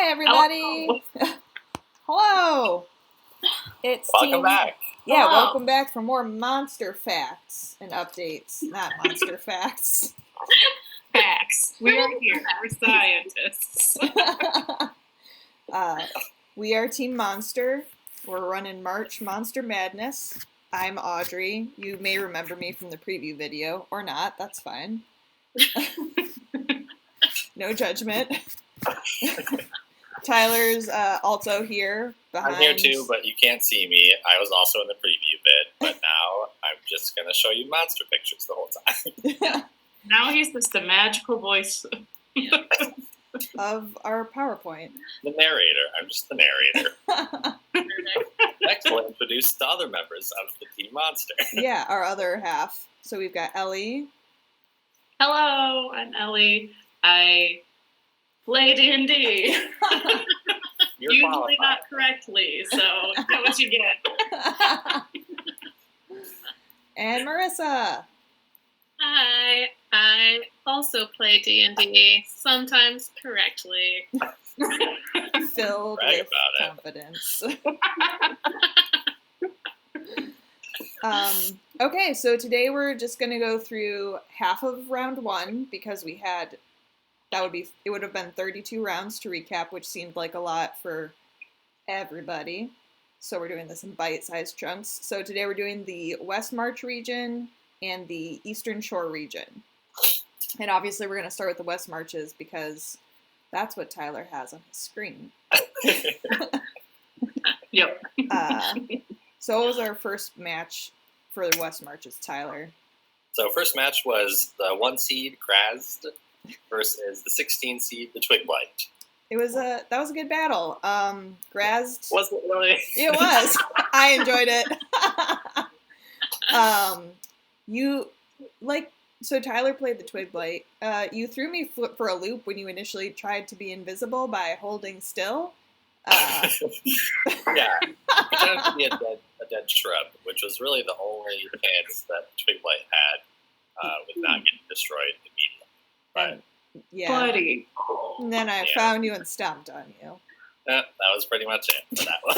Hi, everybody. Hello. It's Welcome back. Yeah, Hello. welcome back for more monster facts and updates. Not monster facts. Facts. We are here. We're scientists. We are Team Monster. We're running March Monster Madness. I'm Audrey. You may remember me from the preview video, or not. That's fine. No judgment. Tyler's also here behind. I'm here too, but you can't see me. I was also in the preview bit, but now I'm just going to show you monster pictures the whole time. Now he's just the magical voice of our PowerPoint. The narrator. I'm just the narrator. Next, we'll introduce the other members of the Team Monster. Yeah, our other half. So we've got Ellie. Hello, I'm Ellie. I play D&D. Usually qualified. not correctly, so get what you get. And Marissa. Hi, I also play D&D, sometimes correctly. Filled Brag with about confidence. Okay, so today we're just going to go through half of round one because it would have been 32 rounds to recap, which seemed like a lot for everybody. So we're doing this in bite-sized chunks. So today we're doing the West March region and the Eastern Shore region. And obviously we're going to start with the West Marches because that's what Tyler has on his screen. Yep. So what was our first match for the West Marches, Tyler? So first match was the 1 seed Graz'zt versus the 16 seed the Twigblight. That was a good battle. Graz'zt. Was it really? It was. I enjoyed it. So Tyler played the Twigblight. You threw me for a loop when you initially tried to be invisible by holding still. Yeah, pretended to be a dead shrub, which was really the only chance that Twigblight had with not getting destroyed immediately. But yeah. Buddy. And then I found you and stomped on you. that was pretty much it for that one.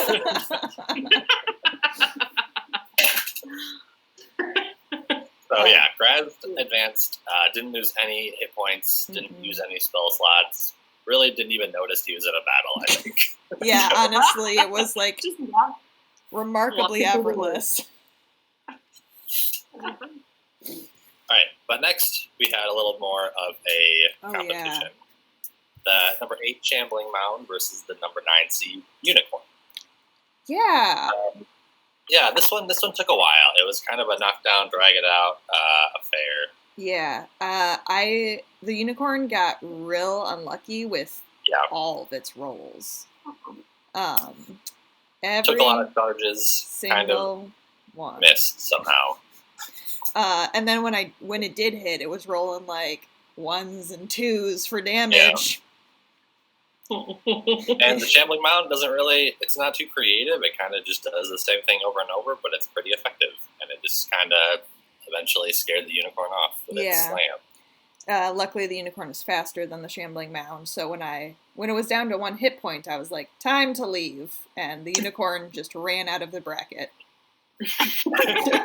So yeah, Graz'zt advanced, didn't lose any hit points, didn't use any spell slots, really didn't even notice he was in a battle, I think. Yeah, honestly, it was like Just walk. remarkably effortless. Alright, but next we had a little more of a competition. Yeah. The number 8 Shambling Mound versus the number 9 seed Unicorn. Yeah. Yeah, this one took a while. It was kind of a knockdown, drag it out affair. Yeah. The Unicorn got real unlucky with all of its rolls. Every Took a lot of charges, kind of one missed somehow. And then when it did hit, it was rolling like 1s and 2s for damage. And the Shambling Mound it's not too creative. It kind of just does the same thing over and over, but it's pretty effective. And it just kind of eventually scared the Unicorn off with its slam. Luckily, the Unicorn is faster than the Shambling Mound, so when it was down to 1 hit point, I was like, time to leave. And the Unicorn just ran out of the bracket. Shambling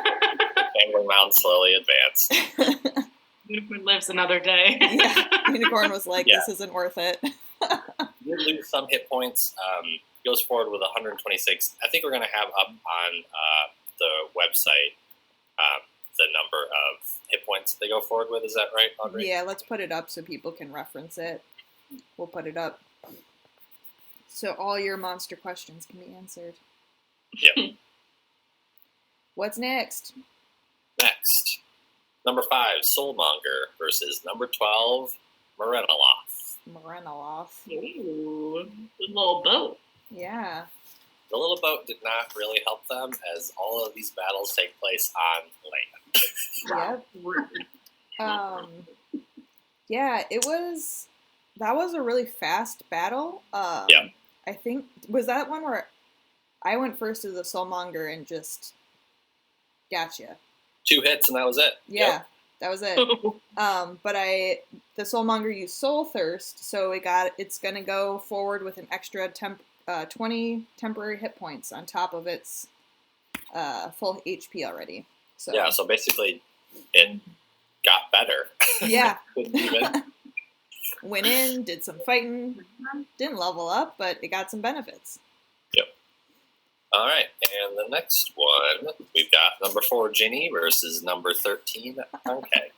Mound slowly advanced. Unicorn lives another day. Yeah, Unicorn was like, this isn't worth it. He did lose some hit points. Goes forward with 126. I think we're going to have up on the website the number of hit points they go forward with. Is that right, Audrey? Yeah, let's put it up so people can reference it. We'll put it up. So all your monster questions can be answered. Yep. What's next? Next, number 5, Soulmonger versus number 12, Morenoloth. Ooh, the little boat. Yeah. The little boat did not really help them, as all of these battles take place on land. Yep. Yeah, that was a really fast battle. Yeah. I think, was that one where I went first as a Soulmonger and just gotcha? 2 hits and that was it. Yeah. Yep. That was it. But the Soulmonger used Soul Thirst, so it's gonna go forward with an extra 20 temporary hit points on top of its full HP already. So Yeah, so basically it got better. yeah. Couldn't even. Went in, did some fighting, didn't level up, but it got some benefits. Yep. All right, and the next one, we've got number 4, Djinni, versus number 13, Ankeg.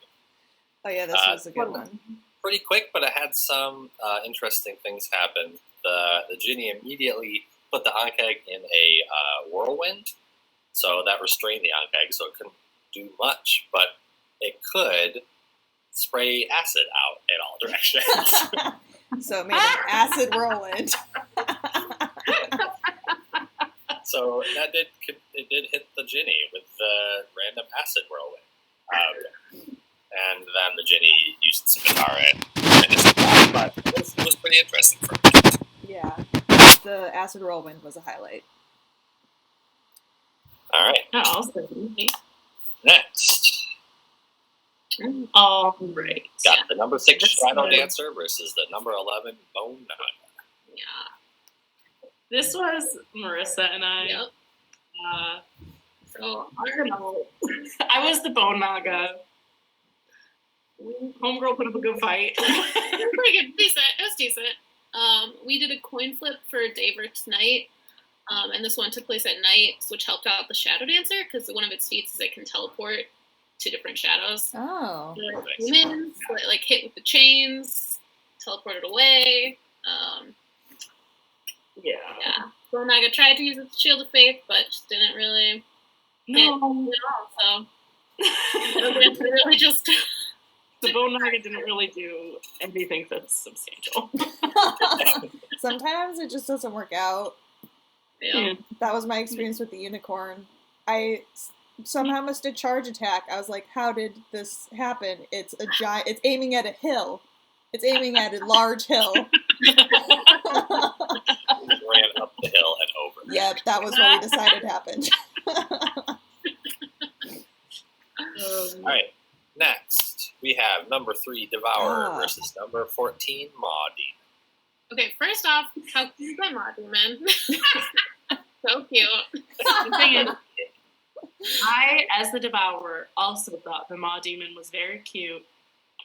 Oh yeah, this was a good one. Pretty quick, but it had some interesting things happen. The Djinni immediately put the Ankeg in a whirlwind, so that restrained the Ankeg, so it couldn't do much, but it could spray acid out in all directions. So it made an acid whirlwind. So it did hit the Djinni with the random acid whirlwind. And then the Djinni used Scimitar and disappeared, but it was pretty interesting for me. Yeah, the acid whirlwind was a highlight. All right. Awesome. Next, All right. got the number 6 This Shadow was- Dancer versus the number 11 Bone Naga. Yeah. This was Marissa and I. Yep. So I don't know. I was the Bone Naga. Homegirl put up a good fight. It was pretty good. Decent. It was decent. We did a coin flip for day versus night. And this one took place at night, which helped out the Shadow Dancer, because one of its feats is it can teleport to different shadows. Oh. Humans, like hit with the chains, teleported away. Yeah. Yeah. Bone Naga tried to use its Shield of Faith, but just didn't really hit at all, so it really just... The Bone Naga didn't really do anything that's substantial. Sometimes it just doesn't work out. Yeah. That was my experience with the unicorn. I somehow missed a charge attack. I was like, how did this happen? It's aiming at a hill. It's aiming at a large hill. It ran up the hill and over. Yep, that was what we decided happened. All right. Next, we have number 3 Devourer versus number 14 Maw Demon. Okay, first off, how cute is that Maw Demon? So cute. The thing is, I, as the Devourer, also thought the Maw Demon was very cute,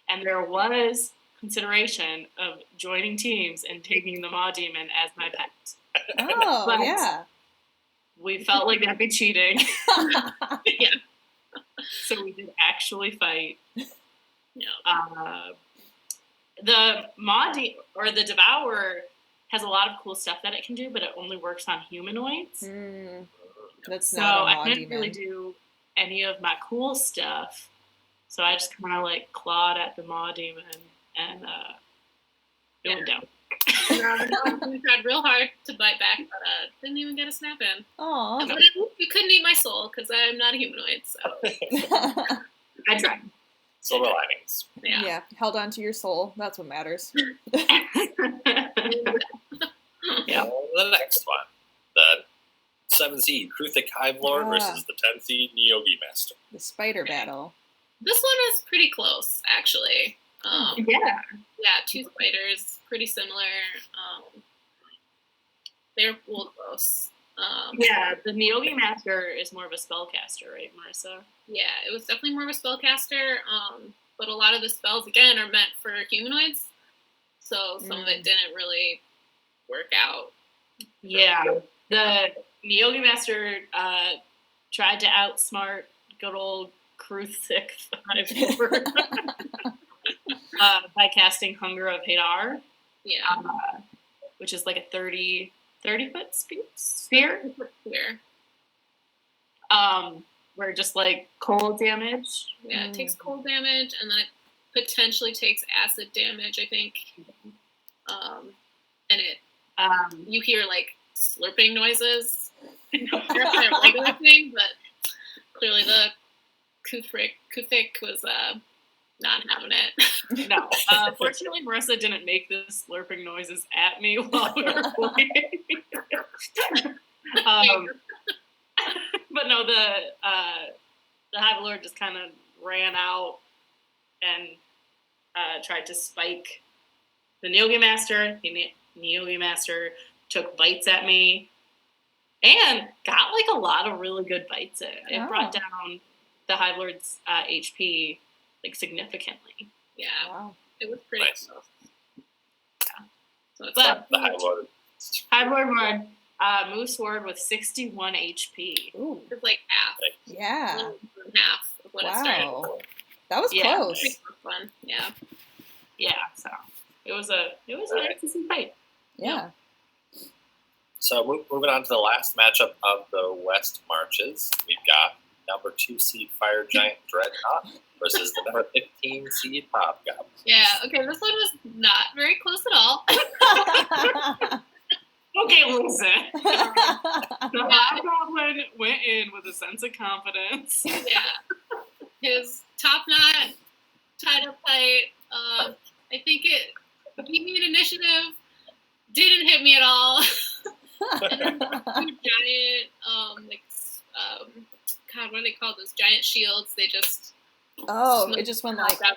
and there was consideration of joining teams and taking the Maw Demon as my pet. Oh, But yeah. we felt like that'd be cheating, Yeah. so we did actually fight. Yeah. The or the Devourer has a lot of cool stuff that it can do, but it only works on humanoids. That's So not a I Maw couldn't Demon. really do any of my cool stuff. So I just kind of like clawed at the Maw Demon and it went down. We tried real hard to bite back, but didn't even get a snap in. Aw. But you couldn't eat my soul because I'm not a humanoid, so I tried. Silver linings. yeah. Yeah, held on to your soul. That's what matters. Yeah. The next one, the 7 seed Kruthik Hive Lord versus the 10 seed Neogi Master. The spider battle. This one was pretty close, actually. Yeah. Yeah, 2 spiders, pretty similar. They're real close. Yeah, the Neogi Master is more of a spellcaster, right, Marissa? Yeah, it was definitely more of a spellcaster. But a lot of the spells, again, are meant for humanoids. So some of it didn't really work out. Yeah. The Neogi Master tried to outsmart good old Kruthik by casting Hunger of Hadar, Yeah. which is like a 30-foot sphere. Clear. Where just like cold damage. Yeah, it takes cold damage, and then it potentially takes acid damage, I think. And it, you hear like slurping noises. That's a regular thing, but clearly the Kruthik was not having it. No. Fortunately, Marissa didn't make the slurping noises at me while we were playing. But no, the Hive Lord just kind of ran out and tried to spike the Neogi Master. The Neogi Master took bites at me and got like a lot of really good bites in. It brought down the Hive Lord's HP like significantly. Yeah, Wow. it was pretty Nice. close. Yeah. So it's But The Hive Lord. Hive Lord moves forward with 61 HP. Ooh. it's like half. Yeah. Half of what it started. Wow. That was Yeah. close. Pretty fun. Yeah. Yeah, so it was a decent fight. Yeah. So moving on to the last matchup of the West Marches, we've got number 2 seed Fire Giant Dreadnought versus the number 15 seed Hobgoblin. Yeah. Okay, this one was not very close at all. Okay, listen. The Hobgoblin went in with a sense of confidence. Yeah. His top knot tied up tight. I think it beat me in initiative. Didn't hit me at all. And then the two giant, God, what do they call those giant shields? They just It just went like. I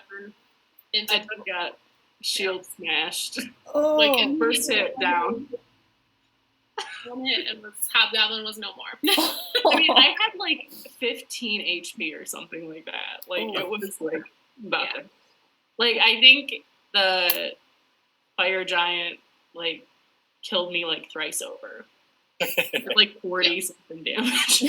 just got shield smashed. Oh. Like in first hit down. One hit and Hobgoblin was no more. I mean, I had like 15 HP or something like that. Like it was like nothing. Yeah. Like I think the Fire Giant like killed me like thrice over. Like 40 something damage.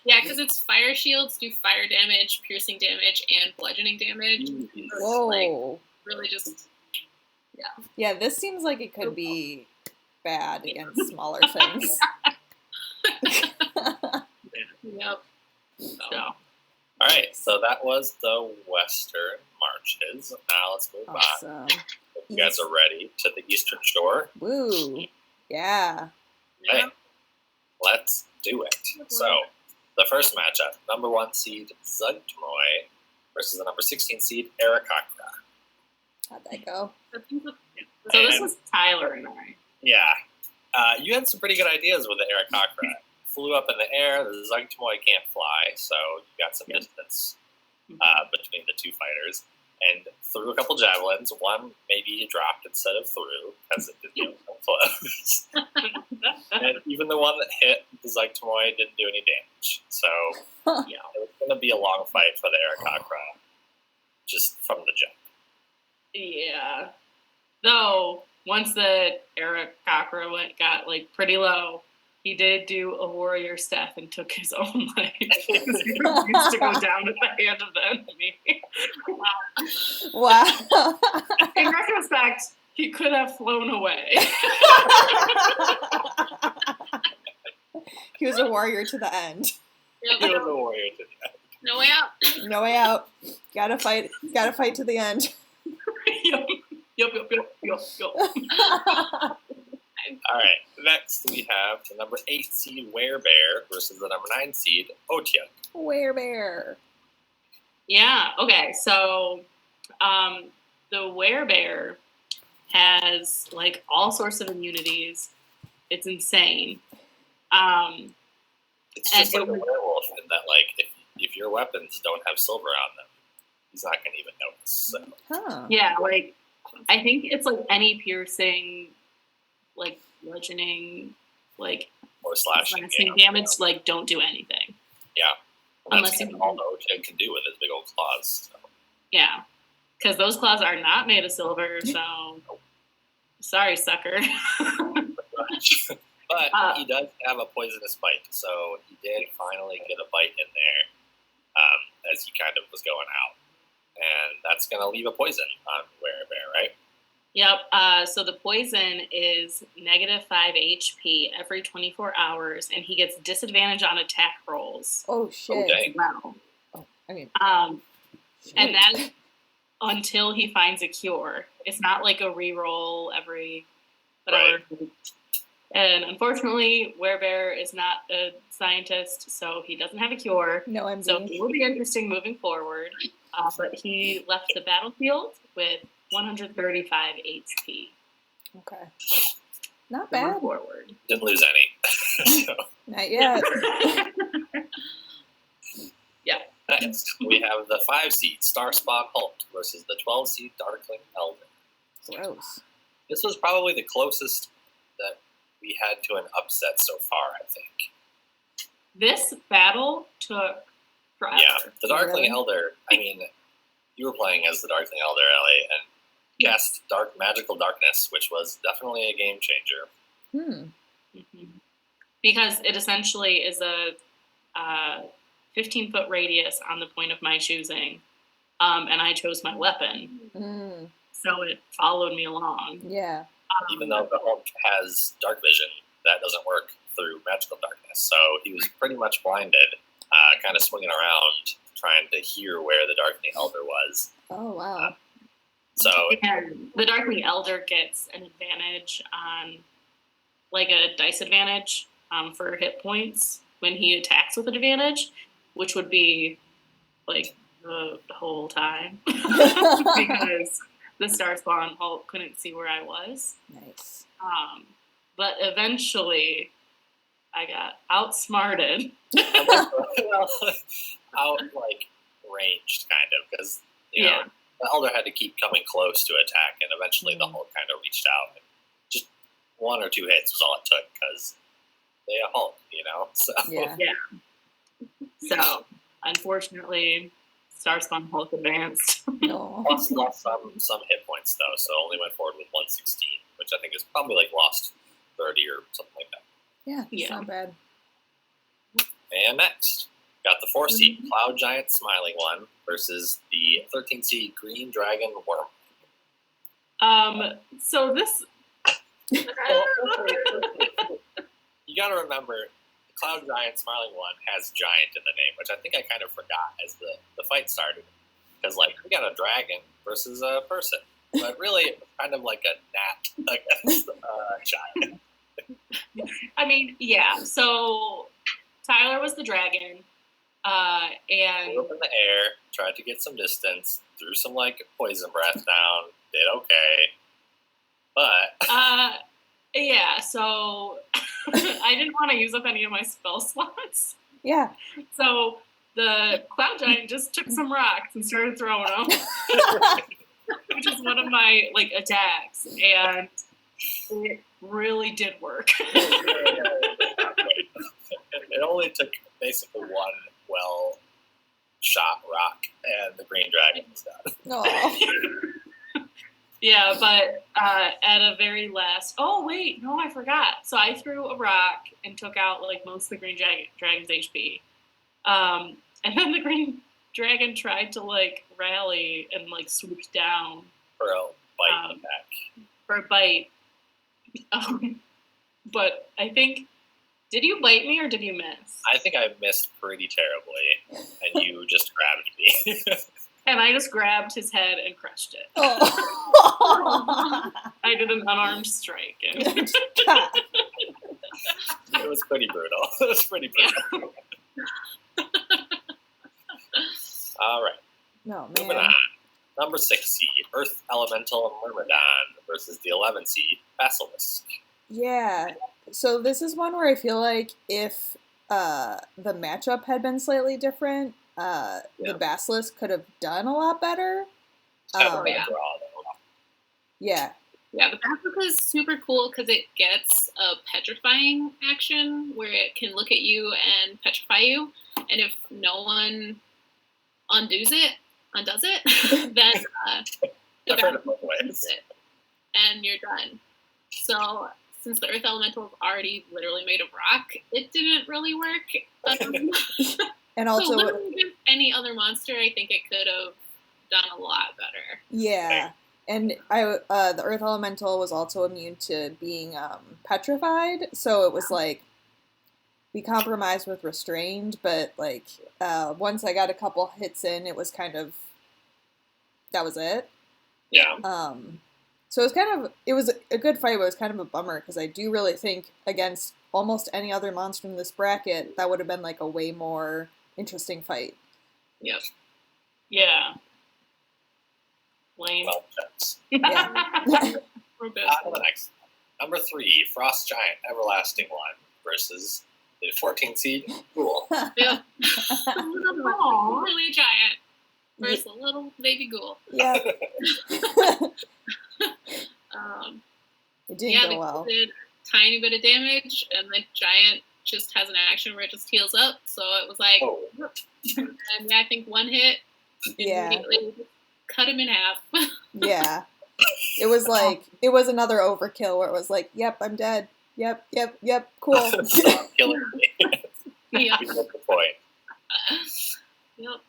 Yeah, because its fire shields do fire damage, piercing damage, and bludgeoning damage. So it's, like, Whoa. really just Yeah, this seems like it could be bad against smaller things. yep. So All right, so that was the Western Marches. Now let's move on. Awesome. If you guys are ready to the Eastern Shore, Woo. Yeah. hey, let's do it. So the first matchup, number 1 seed Zuggtmoy versus the number 16 seed Aarakocra. How'd that go? so this was Tyler and I. Yeah. You had some pretty good ideas with the Aarakocra. Flew up in the air. The Zuggtmoy can't fly, so you got some distance between the two fighters. And threw a couple javelins. One maybe you dropped instead of threw, because it didn't come close. And even the one that hit the Zuggtmoy didn't do any damage. So, yeah, it was going to be a long fight for the Aarakocra, just from the jump. Yeah. Though once the Aarakocra got like pretty low, he did do a warrior step and took his own life. He refused to go down at the hand of the enemy. Wow. In retrospect, he could have flown away. He was a warrior to the end. Yep. He was a warrior to the end. No way out. No way out. Gotta fight to the end. Yup. All right, next we have the number 8 seed Werebear versus the number 9 seed Otyuk. Werebear. Yeah, okay, so the Werebear has like all sorts of immunities. It's insane. It's just like a werewolf in that, like, if your weapons don't have silver on them, he's not going to even notice. So. Huh. Yeah, like, I think it's like any piercing, like, bludgeoning, like, Or slashing damage, like, don't do anything. Yeah. Well, Unless that's you kind of all Otyuk can do with his big old claws. So. Yeah, because those claws are not made of silver, so sorry, sucker. But he does have a poisonous bite, so he did finally get a bite in there as he kind of was going out. And that's going to leave a poison on Werebear, right? Yep, so the poison is -5 HP every 24 hours, and he gets disadvantage on attack rolls. Oh shit. Okay. Wow. Oh, I mean, And that is until he finds a cure. It's not like a reroll every whatever. Right. And unfortunately, Werebear is not a scientist, so he doesn't have a cure. no MD. So it will be interesting moving forward. But he left the battlefield with 135 HP. Okay. Not Moving bad. forward. Didn't lose any. So, Not yet. Yeah. Next, we have the 5 seed Starspawn Hulk versus the 12 seed Darkling Elder. Gross. This was probably the closest that we had to an upset so far, I think. This battle took forever. Yeah, the Darkling Really? Elder, I mean, you were playing as the Darkling Elder, Ellie, and cast Magical Darkness, which was definitely a game changer. Mm-hmm. Because it essentially is a 15-foot radius on the point of my choosing, and I chose my weapon, so it followed me along. Yeah. Even though the Hulk has dark vision, that doesn't work through magical darkness, so he was pretty much blinded, kind of swinging around, trying to hear where the Darkling Elder was. Oh, wow. And the Darkling Elder gets an advantage on, like a dice advantage for hit points when he attacks with an advantage, which would be like the whole time because the Starspawn Hulk couldn't see where I was. Nice. But eventually, I got outsmarted. Out, like, ranged, kind of, because, you know, the Elder had to keep coming close to attack, and eventually the Hulk kind of reached out. And just 1 or 2 hits was all it took, because they a Hulk, you know? So. Yeah. So, unfortunately, Starspawn Hulk advanced. No. Lost some hit points, though, so only went forward with 116, which I think is probably, like, lost 30 or something like that. Yeah, it's not bad. And next, got the 4 seed Cloud Giant Smiling One versus the 13 seed Green Dragon Worm. So this... You gotta remember, the Cloud Giant Smiling One has giant in the name, which I think I kind of forgot as the fight started. Because, like, we got a dragon versus a person. But really, it was kind of like a gnat against a giant. I mean, yeah, so Tyler was the dragon, and... Flew up in the air, tried to get some distance, threw some, like, poison breath down, did okay. But... yeah, so I didn't want to use up any of my spell slots. Yeah. So the Cloud Giant just took some rocks and started throwing them, which is one of my, like, attacks, and it really did work. It only took basically 1 well-shot rock, and the Green Dragon was done. No. Yeah, but at a very last... Oh, wait, no, I forgot. So I threw a rock and took out, like, most of the Green Dragon's HP. And then the Green Dragon tried to, like, rally and, like, swoop down. For a bite back. For a bite. But I think... Did you bite me or did you miss? I think I missed pretty terribly, and you just grabbed me. And I just grabbed his head and crushed it. Oh. I did an unarmed strike. And It was pretty brutal. It was pretty brutal. All right. No, Moving man. on. Number 6 seed, Earth Elemental Myrmidon versus the 11 seed, Basilisk. Yeah. So this is one where I feel like if the matchup had been slightly different, the Basilisk could have done a lot better. Yeah. Yeah. Yeah, the Basilisk is super cool because it gets a petrifying action where it can look at you and petrify you, and if no one undoes it, then the Basilisk does it, and you're done. So since the Earth Elemental is already literally made of rock, it didn't really work. And also, so literally with any other monster, I think it could have done a lot better. yeah. And the Earth Elemental was also immune to being petrified, so it was like we compromised with Restrained, but like once I got a couple hits in, it was kind of that was it. Yeah. So it was a good fight, but it was kind of a bummer because I do really think against almost any other monster in this bracket, that would have been like a way more interesting fight. Yep. Yeah. Lame. Well, that's Yeah. We're good. next. Number 3, Frost Giant Everlasting One versus The 14 seed. Cool. Yeah. Aw. Really giant versus a little baby ghoul. Yeah. It didn't Yeah, go the well. ghoul did a tiny bit of damage, and the giant just has an action where it just heals up. So it was like, Oh. and yeah, I think one hit Yeah. immediately cut him in half. Yeah. It was like, it was another overkill where it was like, yep, I'm dead. Yep, cool. Stop killing me. Yeah. You get the point. Yep.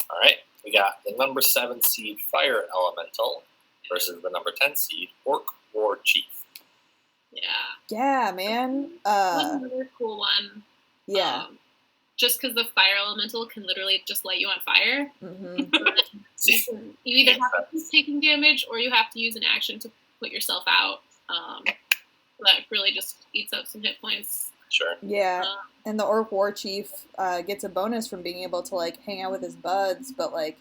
All right. We got the number 7 seed Fire Elemental versus the number 10 seed Orc War Chief. Yeah. Yeah, man. Another cool one. Yeah. Just because the fire elemental can literally just light you on fire. Mm-hmm. You either have to keep taking damage or you have to use an action to put yourself out. That really just eats up some hit points. Sure. Yeah. And the Orc War Chief gets a bonus from being able to, like, hang out with his buds, but, like,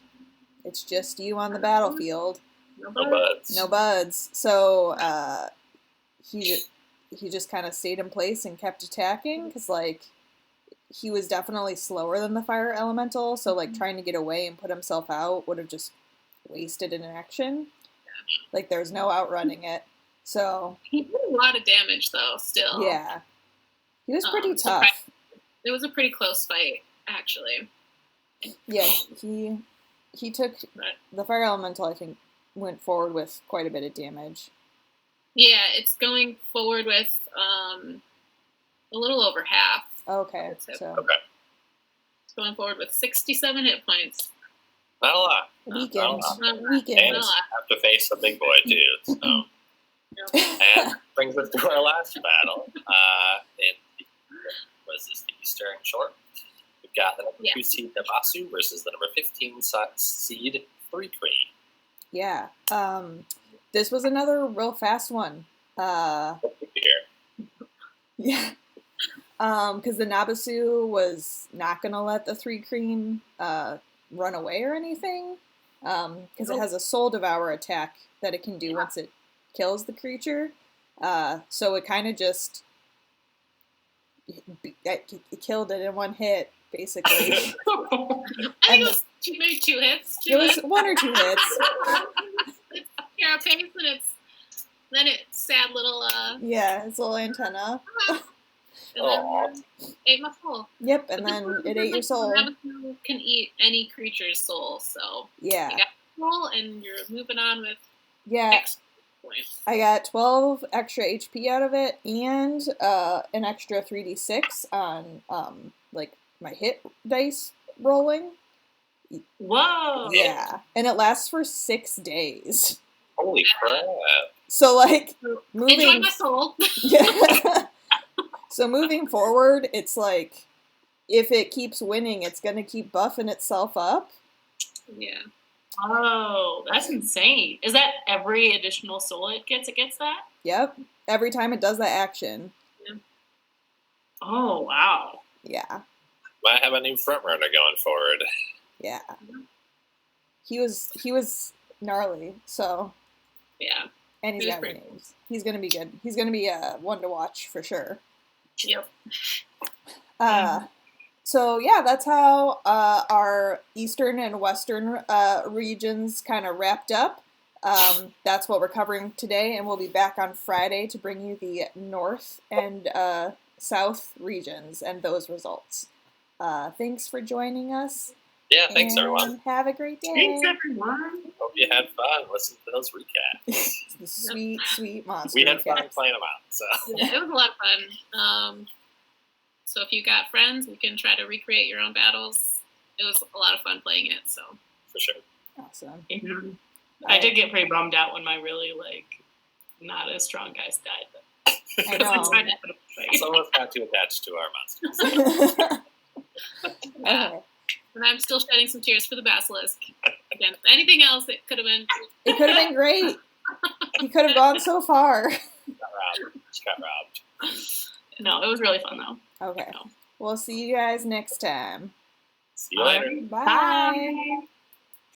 it's just you on the battlefield. No buds. No buds. So, he just kind of stayed in place and kept attacking, because, like, he was definitely slower than the fire elemental, so, like, trying to get away and put himself out would have just wasted an action. Like, there's no outrunning it. So he did a lot of damage, though, still. yeah. He was pretty tough. It was a pretty close fight, actually. Yeah, he took the fire elemental, I think, went forward with quite a bit of damage. Yeah, it's going forward with a little over half. Okay, so Okay. It's going forward with 67 hit points. Not a lot. weakened. And Weakened. have to face a big boy, too. So. And brings us to our last battle. The Eastern Shore. We've got the number 2 seed Nabassu versus the number 15 seed 3 Cree. Yeah. This was another real fast one. Yeah. Because the Nabassu was not going to let the 3 Cream run away or anything. Because it has a Soul Devour attack that it can do once it kills the creature. So it kind of just... It killed it in one hit, basically. I think it was maybe 2 hits. It was 1 or 2 hits. It's carapace and then it's sad little Yeah, its little antenna. and then ate my soul. Yep, and then it ate your soul. Nabassu can eat any creature's soul, so Yeah. you got soul and you're moving on with Yeah. X points. I got 12 extra HP out of it and an extra 3d6 on like my hit dice rolling. Whoa! Yeah, and it lasts for 6 days. Holy crap. So like Enjoy moving my soul. yeah. So moving forward, it's like if it keeps winning, it's going to keep buffing itself up. Yeah. Oh, that's insane. Is that every additional soul it gets that? Yep. Every time it does that action. Oh, wow. Yeah. Might have a new front runner going forward. Yeah. He was gnarly, so. Yeah. And he's He was got pretty names. He's going to be good. He's going to be one to watch for sure. Yep. So yeah, that's how our eastern and western regions kind of wrapped up. That's what we're covering today, and we'll be back on Friday to bring you the north and south regions and those results. Thanks for joining us. Yeah, thanks everyone. Have a great day. Thanks, everyone. Hope you had fun. Listen to those recaps. The sweet, sweet monster. We had fun recaps. playing them out. So Yeah, it was a lot of fun. So if you got friends, we can try to recreate your own battles. It was a lot of fun playing it. So for sure. Awesome. I did get pretty bummed out when my really not as strong guys died. But I know. Some of us got too attached to our monsters. Okay. And I'm still shedding some tears for the basilisk. Again, anything else, it could have been. It could have been great. He could have gone so far. Got robbed. Just got robbed. No, it was really fun though. Okay. We'll see you guys next time. See you later. Bye. Bye.